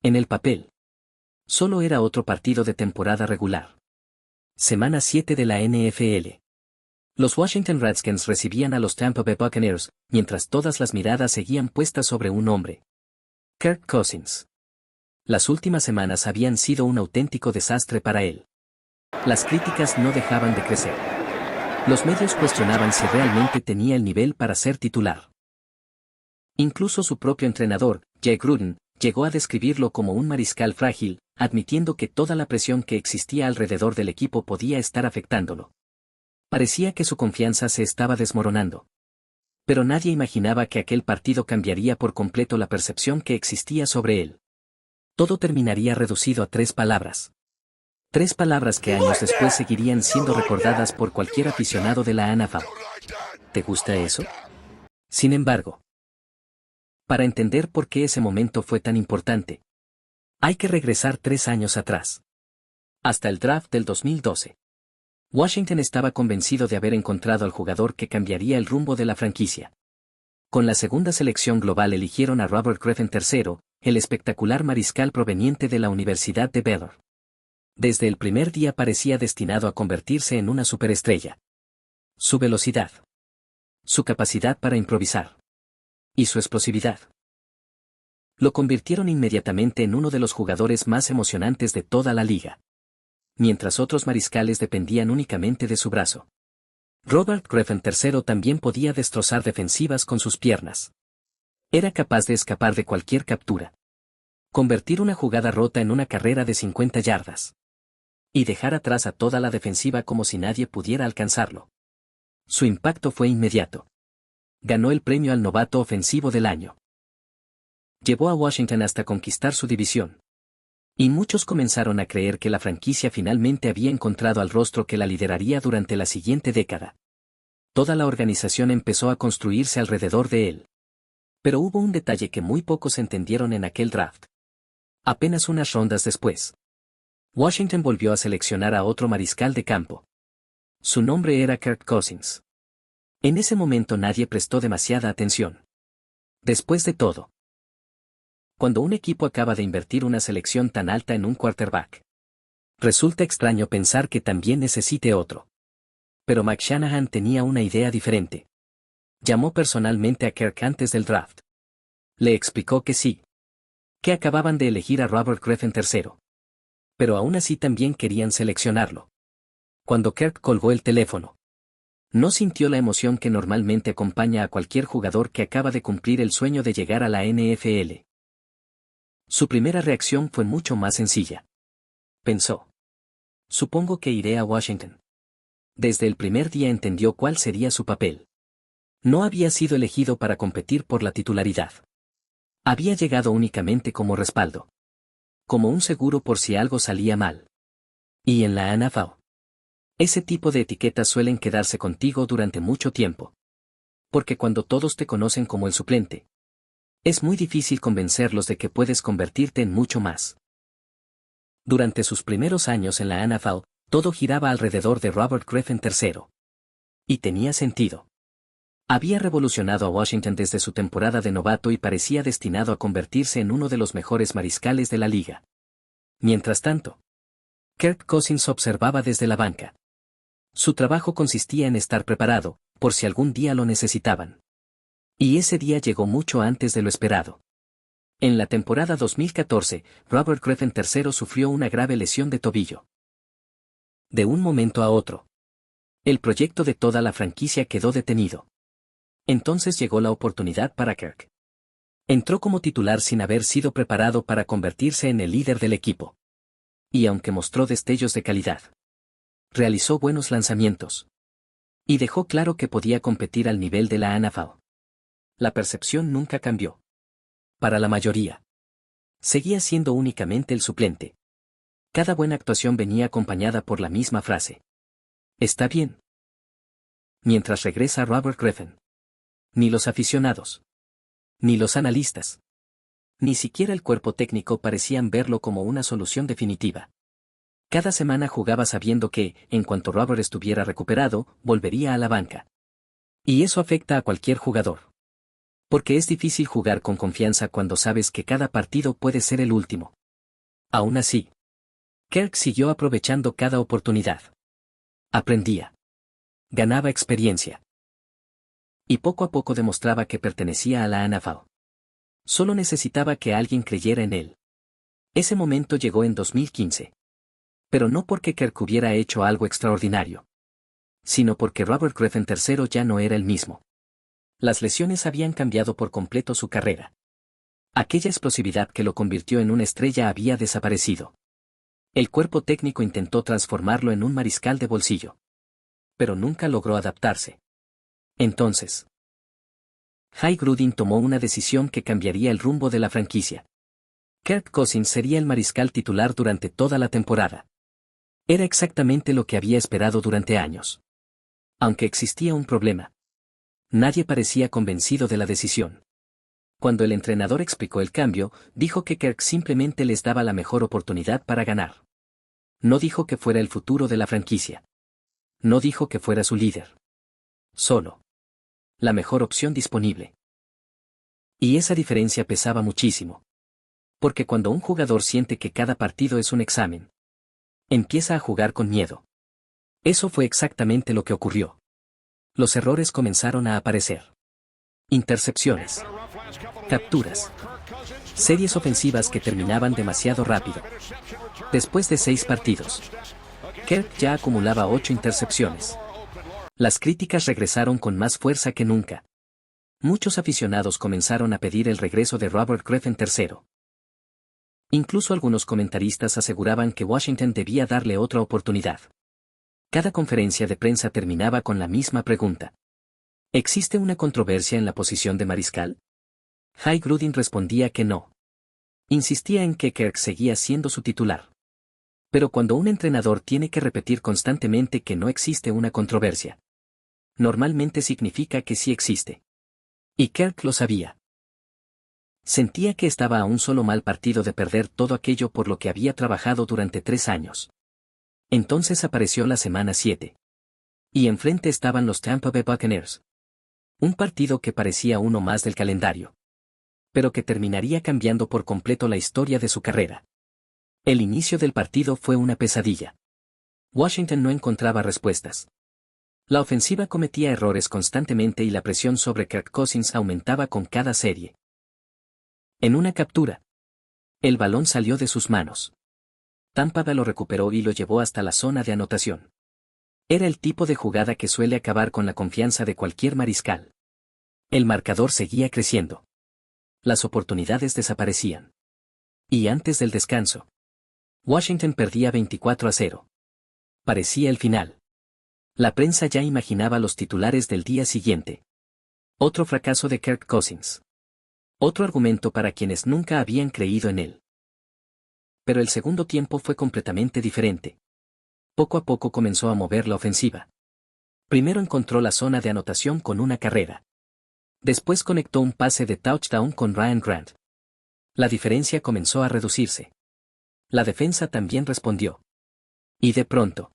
En el papel. Solo era otro partido de temporada regular. Semana 7 de la NFL. Los Washington Redskins recibían a los Tampa Bay Buccaneers, mientras todas las miradas seguían puestas sobre un hombre. Kirk Cousins. Las últimas semanas habían sido un auténtico desastre para él. Las críticas no dejaban de crecer. Los medios cuestionaban si realmente tenía el nivel para ser titular. Incluso su propio entrenador, Jay Gruden, llegó a describirlo como un mariscal frágil, admitiendo que toda la presión que existía alrededor del equipo podía estar afectándolo. Parecía que su confianza se estaba desmoronando. Pero nadie imaginaba que aquel partido cambiaría por completo la percepción que existía sobre él. Todo terminaría reducido a 3 palabras. 3 palabras que años después seguirían siendo recordadas por cualquier aficionado de la NFL. ¿Te gusta eso? Sin embargo, para entender por qué ese momento fue tan importante, hay que regresar 3 años atrás. Hasta el draft del 2012. Washington estaba convencido de haber encontrado al jugador que cambiaría el rumbo de la franquicia. Con la segunda selección global eligieron a Robert Griffin III, el espectacular mariscal proveniente de la Universidad de Baylor. Desde el primer día parecía destinado a convertirse en una superestrella. Su velocidad, su capacidad para improvisar y su explosividad lo convirtieron inmediatamente en uno de los jugadores más emocionantes de toda la liga. Mientras otros mariscales dependían únicamente de su brazo, Robert Griffin III también podía destrozar defensivas con sus piernas. Era capaz de escapar de cualquier captura, convertir una jugada rota en una carrera de 50 yardas y dejar atrás a toda la defensiva como si nadie pudiera alcanzarlo. Su impacto fue inmediato. Ganó el premio al novato ofensivo del año. Llevó a Washington hasta conquistar su división. Y muchos comenzaron a creer que la franquicia finalmente había encontrado al rostro que la lideraría durante la siguiente década. Toda la organización empezó a construirse alrededor de él. Pero hubo un detalle que muy pocos entendieron en aquel draft. Apenas unas rondas después, Washington volvió a seleccionar a otro mariscal de campo. Su nombre era Kirk Cousins. En ese momento nadie prestó demasiada atención. Después de todo, cuando un equipo acaba de invertir una selección tan alta en un quarterback, resulta extraño pensar que también necesite otro. Pero Mike Shanahan tenía una idea diferente. Llamó personalmente a Kirk antes del draft. Le explicó que sí, que acababan de elegir a Robert Griffin III. Pero aún así también querían seleccionarlo. Cuando Kirk colgó el teléfono, no sintió la emoción que normalmente acompaña a cualquier jugador que acaba de cumplir el sueño de llegar a la NFL. Su primera reacción fue mucho más sencilla. Pensó: supongo que iré a Washington. Desde el primer día entendió cuál sería su papel. No había sido elegido para competir por la titularidad. Había llegado únicamente como respaldo. Como un seguro por si algo salía mal. Y en la NFL, ese tipo de etiquetas suelen quedarse contigo durante mucho tiempo. Porque cuando todos te conocen como el suplente, es muy difícil convencerlos de que puedes convertirte en mucho más. Durante sus primeros años en la NFL, todo giraba alrededor de Robert Griffin III. Y tenía sentido. Había revolucionado a Washington desde su temporada de novato y parecía destinado a convertirse en uno de los mejores mariscales de la liga. Mientras tanto, Kirk Cousins observaba desde la banca. Su trabajo consistía en estar preparado, por si algún día lo necesitaban. Y ese día llegó mucho antes de lo esperado. En la temporada 2014, Robert Griffin III sufrió una grave lesión de tobillo. De un momento a otro, el proyecto de toda la franquicia quedó detenido. Entonces llegó la oportunidad para Kirk. Entró como titular sin haber sido preparado para convertirse en el líder del equipo. Y aunque mostró destellos de calidad, realizó buenos lanzamientos. Y dejó claro que podía competir al nivel de la NFL. La percepción nunca cambió. Para la mayoría, seguía siendo únicamente el suplente. Cada buena actuación venía acompañada por la misma frase: «Está bien». Mientras regresa Robert Griffin, ni los aficionados, ni los analistas, ni siquiera el cuerpo técnico parecían verlo como una solución definitiva. Cada semana jugaba sabiendo que, en cuanto Robert estuviera recuperado, volvería a la banca. Y eso afecta a cualquier jugador. Porque es difícil jugar con confianza cuando sabes que cada partido puede ser el último. Aún así, Kirk siguió aprovechando cada oportunidad. Aprendía. Ganaba experiencia. Y poco a poco demostraba que pertenecía a la NFL. Solo necesitaba que alguien creyera en él. Ese momento llegó en 2015. Pero no porque Kirk hubiera hecho algo extraordinario, sino porque Robert Griffin III ya no era el mismo. Las lesiones habían cambiado por completo su carrera. Aquella explosividad que lo convirtió en una estrella había desaparecido. El cuerpo técnico intentó transformarlo en un mariscal de bolsillo. Pero nunca logró adaptarse. Entonces, Jay Gruden tomó una decisión que cambiaría el rumbo de la franquicia. Kirk Cousins sería el mariscal titular durante toda la temporada. Era exactamente lo que había esperado durante años. Aunque existía un problema. Nadie parecía convencido de la decisión. Cuando el entrenador explicó el cambio, dijo que Kirk simplemente les daba la mejor oportunidad para ganar. No dijo que fuera el futuro de la franquicia. No dijo que fuera su líder. Solo la mejor opción disponible. Y esa diferencia pesaba muchísimo. Porque cuando un jugador siente que cada partido es un examen, empieza a jugar con miedo. Eso fue exactamente lo que ocurrió. Los errores comenzaron a aparecer. Intercepciones. Capturas. Series ofensivas que terminaban demasiado rápido. Después de 6 partidos, Kirk ya acumulaba 8 intercepciones. Las críticas regresaron con más fuerza que nunca. Muchos aficionados comenzaron a pedir el regreso de Robert Griffin III. Incluso algunos comentaristas aseguraban que Washington debía darle otra oportunidad. Cada conferencia de prensa terminaba con la misma pregunta. ¿Existe una controversia en la posición de mariscal? Jay Gruden respondía que no. Insistía en que Kirk seguía siendo su titular. Pero cuando un entrenador tiene que repetir constantemente que no existe una controversia, normalmente significa que sí existe. Y Kirk lo sabía. Sentía que estaba a un solo mal partido de perder todo aquello por lo que había trabajado durante 3 años. Entonces apareció la semana 7. Y enfrente estaban los Tampa Bay Buccaneers. Un partido que parecía uno más del calendario. Pero que terminaría cambiando por completo la historia de su carrera. El inicio del partido fue una pesadilla. Washington no encontraba respuestas. La ofensiva cometía errores constantemente y la presión sobre Kirk Cousins aumentaba con cada serie. En una captura, el balón salió de sus manos. Tampa Bay lo recuperó y lo llevó hasta la zona de anotación. Era el tipo de jugada que suele acabar con la confianza de cualquier mariscal. El marcador seguía creciendo. Las oportunidades desaparecían. Y antes del descanso, Washington perdía 24-0. Parecía el final. La prensa ya imaginaba los titulares del día siguiente. Otro fracaso de Kirk Cousins. Otro argumento para quienes nunca habían creído en él. Pero el segundo tiempo fue completamente diferente. Poco a poco comenzó a mover la ofensiva. Primero encontró la zona de anotación con una carrera. Después conectó un pase de touchdown con Ryan Grant. La diferencia comenzó a reducirse. La defensa también respondió. Y de pronto,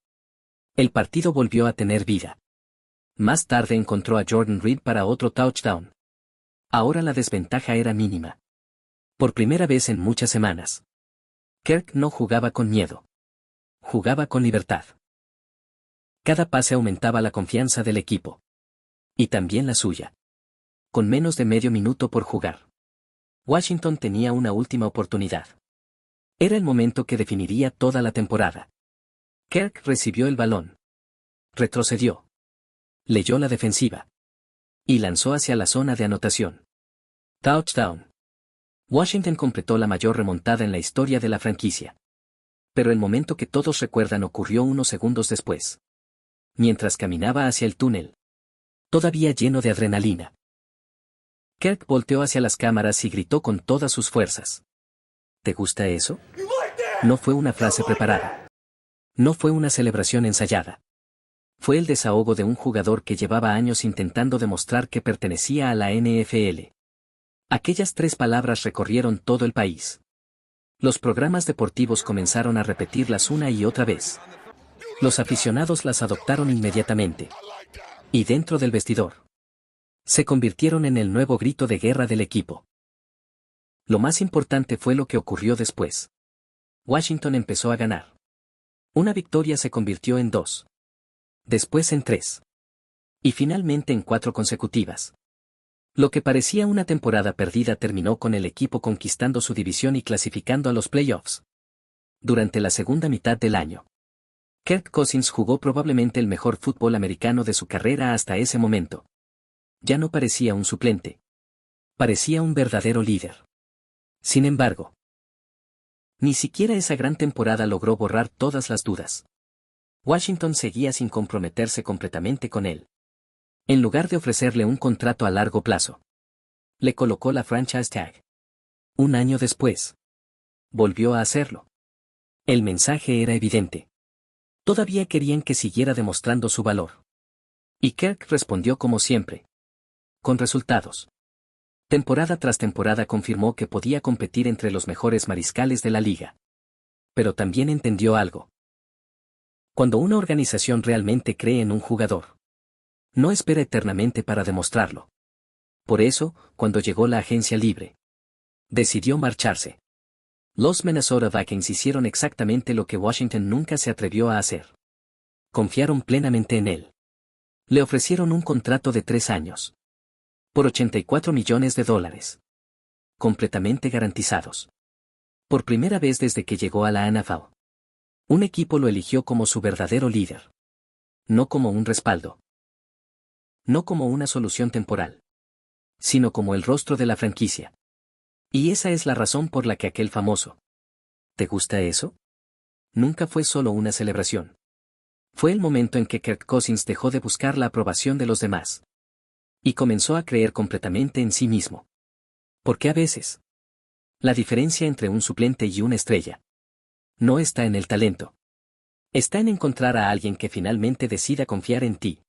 el partido volvió a tener vida. Más tarde encontró a Jordan Reed para otro touchdown. Ahora la desventaja era mínima. Por primera vez en muchas semanas, Kirk no jugaba con miedo. Jugaba con libertad. Cada pase aumentaba la confianza del equipo. Y también la suya. Con menos de medio minuto por jugar, Washington tenía una última oportunidad. Era el momento que definiría toda la temporada. Kirk recibió el balón. Retrocedió. Leyó la defensiva. Y lanzó hacia la zona de anotación. Touchdown. Washington completó la mayor remontada en la historia de la franquicia. Pero el momento que todos recuerdan ocurrió unos segundos después. Mientras caminaba hacia el túnel. Todavía lleno de adrenalina. Kirk volteó hacia las cámaras y gritó con todas sus fuerzas. ¿Te gusta eso? No fue una frase preparada. No fue una celebración ensayada. Fue el desahogo de un jugador que llevaba años intentando demostrar que pertenecía a la NFL. Aquellas 3 palabras recorrieron todo el país. Los programas deportivos comenzaron a repetirlas una y otra vez. Los aficionados las adoptaron inmediatamente. Y dentro del vestidor, Se convirtieron en el nuevo grito de guerra del equipo. Lo más importante fue lo que ocurrió después. Washington empezó a ganar. Una victoria se convirtió en 2. Después en 3. Y finalmente en 4 consecutivas. Lo que parecía una temporada perdida terminó con el equipo conquistando su división y clasificando a los playoffs. Durante la segunda mitad del año, Kirk Cousins jugó probablemente el mejor fútbol americano de su carrera hasta ese momento. Ya no parecía un suplente. Parecía un verdadero líder. Sin embargo, ni siquiera esa gran temporada logró borrar todas las dudas. Washington seguía sin comprometerse completamente con él. En lugar de ofrecerle un contrato a largo plazo, le colocó la franchise tag. Un año después, volvió a hacerlo. El mensaje era evidente. Todavía querían que siguiera demostrando su valor. Y Kirk respondió como siempre. Con resultados. Temporada tras temporada confirmó que podía competir entre los mejores mariscales de la liga. Pero también entendió algo. Cuando una organización realmente cree en un jugador, no espera eternamente para demostrarlo. Por eso, cuando llegó la agencia libre, decidió marcharse. Los Minnesota Vikings hicieron exactamente lo que Washington nunca se atrevió a hacer. Confiaron plenamente en él. Le ofrecieron un contrato de 3 años. Por $84 millones. Completamente garantizados. Por primera vez desde que llegó a la NFL. Un equipo lo eligió como su verdadero líder. No como un respaldo. No como una solución temporal. Sino como el rostro de la franquicia. Y esa es la razón por la que aquel famoso ¿te gusta eso? Nunca fue solo una celebración. Fue el momento en que Kirk Cousins dejó de buscar la aprobación de los demás. Y comenzó a creer completamente en sí mismo. Porque a veces, la diferencia entre un suplente y una estrella no está en el talento. Está en encontrar a alguien que finalmente decida confiar en ti.